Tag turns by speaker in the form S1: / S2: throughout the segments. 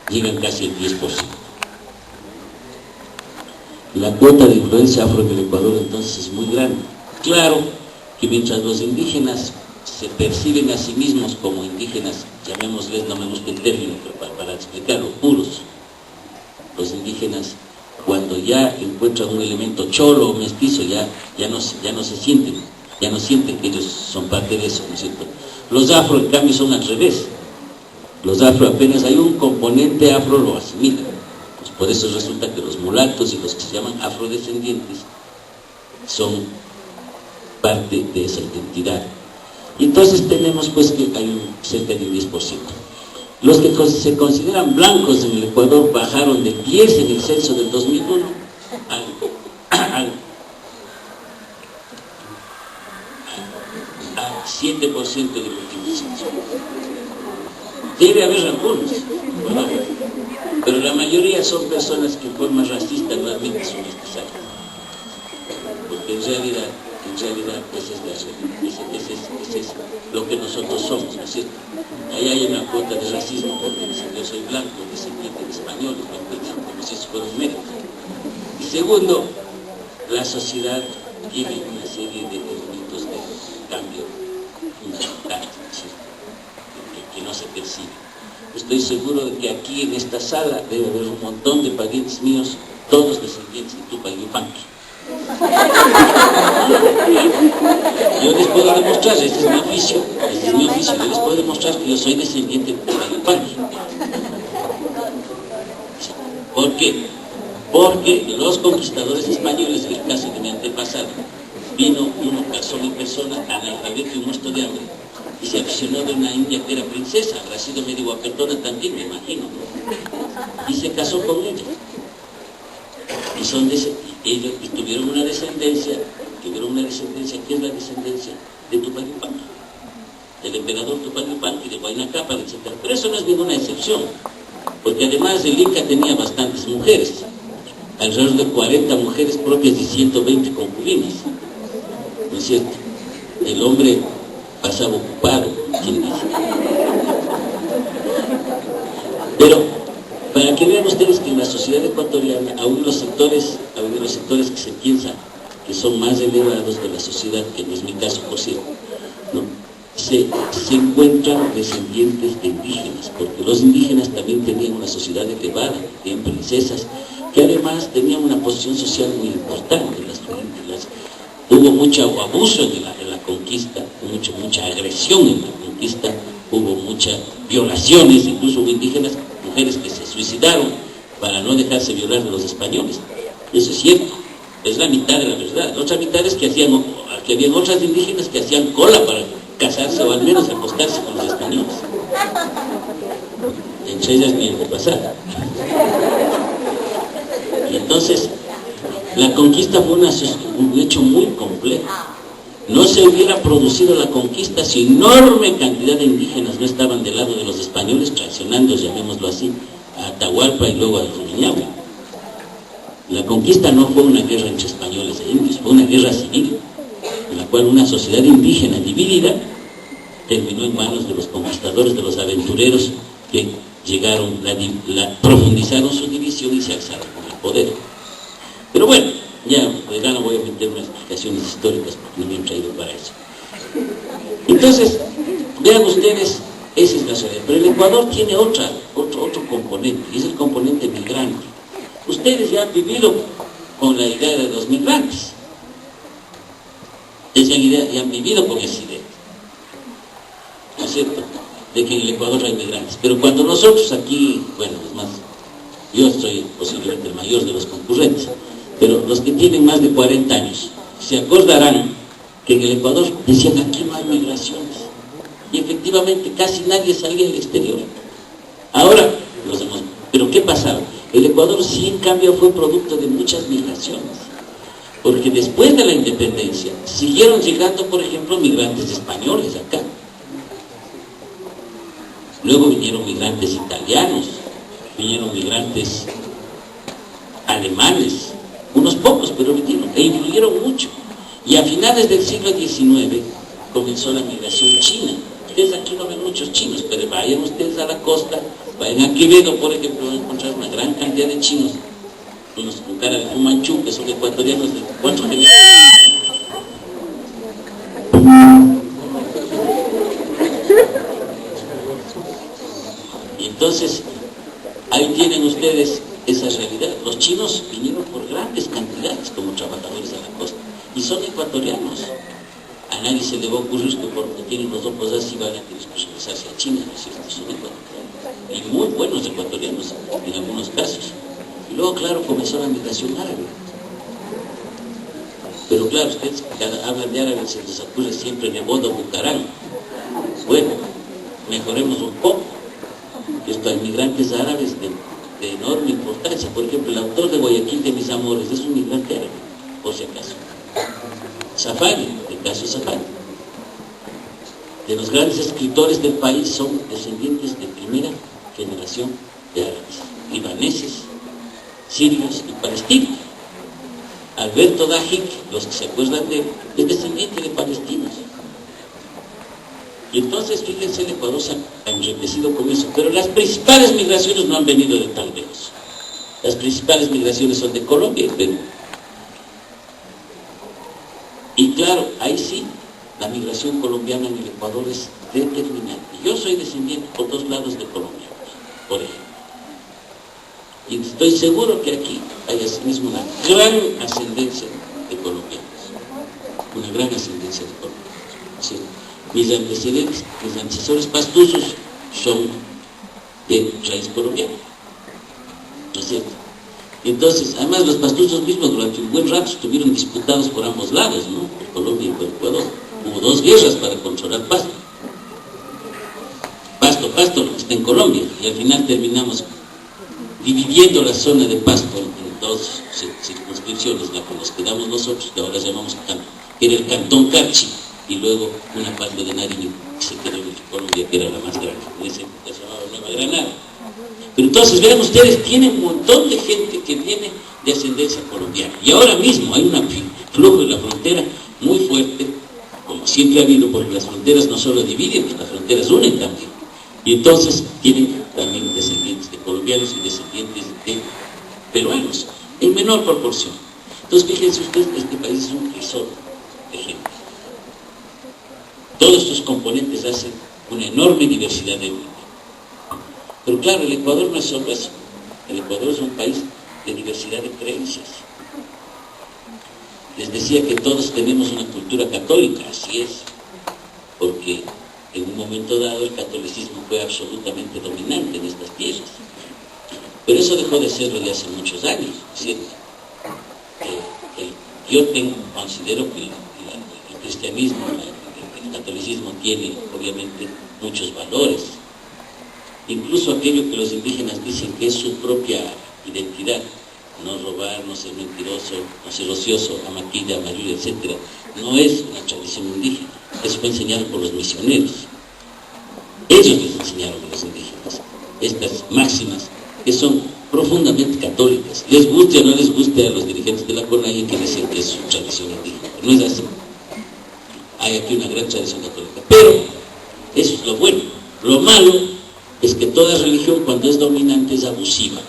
S1: llegan casi al 10%. La cuota de influencia afro en el Ecuador entonces es muy grande. Claro que mientras los indígenas se perciben a sí mismos como indígenas, llamémosles, no me gusta el término, pero para explicarlo, puros, los indígenas, cuando ya encuentran un elemento cholo o mestizo, ya no se sienten, ya no sienten que ellos son parte de eso, ¿no es cierto? Los afro, en cambio, son al revés. Los afro, apenas hay un componente afro, lo asimilan. Pues por eso resulta que los mulatos y los que se llaman afrodescendientes son parte de esa identidad. Y entonces tenemos pues que hay cerca de un 10%. Los que se consideran blancos en el Ecuador bajaron de 10 en el censo del 2001 al 7% del último censo. Debe haber algunos, ¿no? Pero la mayoría son personas que en forma racista realmente son necesarias. Porque en realidad ese es lo que nosotros somos, ¿no es cierto? Ahí hay una cuota de racismo porque yo soy blanco, descendiente de españoles, como si eso fuera un mérito. Y segundo, la sociedad tiene una serie de elementos de cambio fundamental, ¿no es cierto? Que no se percibe. Estoy seguro de que aquí en esta sala debe haber un montón de parientes míos, todos descendientes de Tupac Yupanqui. Yo les puedo demostrar, este es mi oficio, yo les puedo demostrar que yo soy descendiente de Tupac Yupanqui. ¿Por qué? Porque los conquistadores españoles, en el caso de mi antepasado, uno casó mi persona, analfabeto y muerto de hambre, y se aficionó de una india que era princesa, habrá sido medio guapetona también, me imagino, y se casó con ella. Y son ellos tuvieron una descendencia, que es la descendencia de Tupac Yupanqui, del emperador Tupac Yupanqui, de Huayna Cápac, etc. Pero eso no es ninguna excepción, porque además el Inca tenía bastantes mujeres, alrededor de 40 mujeres propias y 120 concubinas, ¿no es cierto? El hombre pasaba ocupado, ¿quién dice? Pero para que vean ustedes que en la sociedad ecuatoriana aún los sectores que se piensan que son más elevados de la sociedad, que no es mi caso por cierto, ¿no? se encuentran descendientes de indígenas, porque los indígenas también tenían una sociedad elevada, tenían princesas, que además tenían una posición social muy importante. Hubo mucho abuso en la conquista, mucha agresión en la conquista, hubo muchas violaciones, incluso hubo indígenas, mujeres que se suicidaron para no dejarse violar de los españoles. Eso es cierto, es la mitad de la verdad. La otra mitad es que habían otras indígenas que hacían cola para casarse o al menos acostarse con los españoles. Entre ellas mi antepasada. Y entonces, la conquista fue un hecho muy complejo. No se hubiera producido la conquista si enorme cantidad de indígenas no estaban del lado de los españoles, traicionando, llamémoslo así, a Atahualpa y luego a Rumiñahui. La conquista no fue una guerra entre españoles e indios, fue una guerra civil, en la cual una sociedad indígena dividida terminó en manos de los conquistadores, de los aventureros que llegaron, profundizaron su división y se alzaron con el poder. Pero bueno, ya no voy a meter unas explicaciones históricas porque no me han traído para eso. Entonces, vean ustedes, esa es la realidad. Pero el Ecuador tiene otro componente, y es el componente migrante. Ustedes ya han vivido con la idea de los migrantes. Ustedes ya han vivido con esa idea, ¿no es cierto?, de que en el Ecuador hay migrantes. Pero cuando nosotros aquí, bueno, es más, yo soy posiblemente el mayor de los concurrentes, pero los que tienen más de 40 años se acordarán que en el Ecuador decían aquí no hay migraciones, y efectivamente casi nadie salía al exterior. Ahora, pero ¿qué pasaba? El Ecuador sí, en cambio, fue producto de muchas migraciones, porque después de la independencia siguieron llegando, por ejemplo, migrantes españoles acá. Luego vinieron migrantes italianos, vinieron migrantes alemanes, unos pocos, pero vinieron, e influyeron mucho. Y a finales del siglo XIX comenzó la migración china. Ustedes aquí no ven muchos chinos, pero vayan ustedes a la costa, En Quevedo, por ejemplo, van a encontrar una gran cantidad de chinos, unos con cara de Fumanchu, que son ecuatorianos de 4 generaciones. Y entonces, ahí tienen ustedes esa realidad. Los chinos vinieron por grandes cantidades como trabajadores a la costa, y son ecuatorianos. A nadie se le va a ocurrir que porque tienen los ojos así van a tener que regresarse a China, ¿no es cierto? Son ecuatorianos. Y muy buenos ecuatorianos en algunos casos. Y luego, claro, comenzó la migración árabe. Pero claro, ustedes hablan de árabes, se les ocurre siempre Nebodo, Bucarán. Bueno, mejoremos un poco. Esto hay migrantes árabes de enorme importancia. Por ejemplo, el autor de Guayaquil de mis amores es un migrante árabe, por si acaso. Safari, el caso Safari. De los grandes escritores del país son descendientes de primera generación de árabes, libaneses, sirios y palestinos. Alberto Dajic, los que se acuerdan de él, es descendiente de palestinos. Y entonces, fíjense, el Ecuador se ha enriquecido con eso. Pero las principales migraciones no han venido de tan lejos. Las principales migraciones son de Colombia y Perú. Y claro, ahí sí, la migración colombiana en el Ecuador es determinante. Yo soy descendiente por 2 lados de colombianos, por ejemplo. Y estoy seguro que aquí hay asimismo una gran ascendencia de colombianos. Una gran ascendencia de colombianos. ¿Sí? Mis antecesores pastusos son de raíz colombiana. ¿No es cierto? Entonces, además los pastusos mismos durante un buen rato estuvieron disputados por ambos lados, ¿no? Por Colombia y por Ecuador. Hubo 2 guerras para controlar Pasto. Pasto está en Colombia, y al final terminamos dividiendo la zona de Pasto en 2 circunscripciones, la que nos quedamos nosotros, que ahora llamamos que era el Cantón Carchi, y luego una parte de Nariño, que se quedó en Colombia, que era la más grande, en esa época se llamaba Nueva Granada. Pero entonces, vean ustedes, tienen un montón de gente que viene de ascendencia colombiana. Y ahora mismo hay un flujo en la frontera muy fuerte, como siempre ha habido, porque las fronteras no solo dividen, pues las fronteras unen también. Y entonces tienen también descendientes de colombianos y descendientes de peruanos, en menor proporción. Entonces, fíjense ustedes, este país es un tesoro de gente. Todos estos componentes hacen una enorme diversidad de vida. Pero claro, el Ecuador no es solo eso. El Ecuador es un país de diversidad de creencias. Les decía que todos tenemos una cultura católica, así es, porque en un momento dado el catolicismo fue absolutamente dominante en estas tierras. Pero eso dejó de serlo de hace muchos años, ¿cierto? Yo considero que el cristianismo, el catolicismo tiene obviamente muchos valores. Incluso aquello que los indígenas dicen que es su propia identidad, no robar, no ser mentiroso, no ser ocioso, amaquilla, amarilla, etc., no es una tradición indígena. Eso fue enseñado por los misioneros. Ellos les enseñaron a los indígenas estas máximas que son profundamente católicas. Les guste o no les guste a los dirigentes de la CONAIE que dicen que es su tradición indígena. No es así. Hay aquí una gran tradición católica. Pero eso es lo bueno. Lo malo es que toda religión, cuando es dominante, es abusiva.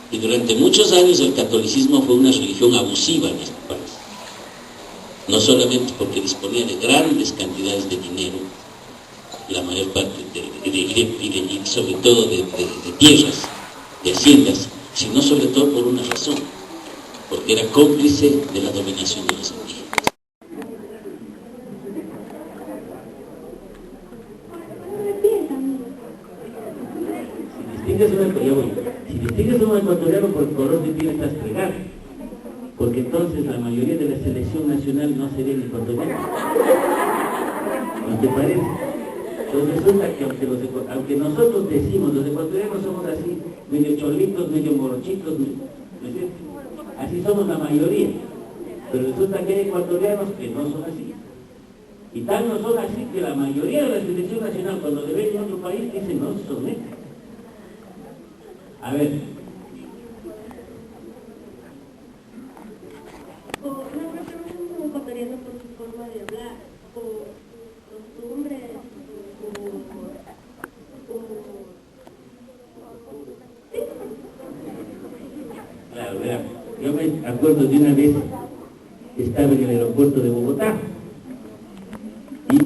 S1: Y durante muchos años el catolicismo fue una religión abusiva en este país. No solamente porque disponía de grandes cantidades de dinero, la mayor parte y sobre todo de tierras, de haciendas, sino sobre todo por una razón, porque era cómplice de la dominación de los indígenas. Si distingues a un ecuatoriano por el color de piel, estás fregado, porque entonces la mayoría de la selección nacional no sería ecuatoriana. ¿No te parece? Entonces resulta que aunque nosotros decimos, los ecuatorianos somos así, medio cholitos, medio morochitos, ¿no es cierto? Así somos la mayoría, pero resulta que hay ecuatorianos que no son así. Y tal no son así que la mayoría de la selección nacional, cuando le ven en otro país, dicen, no, son negros. A ver.
S2: No reconocen como ecuatoriano por su forma de hablar, por costumbres,
S1: Verá, yo me acuerdo de una vez, estaba en el aeropuerto de Bogotá, y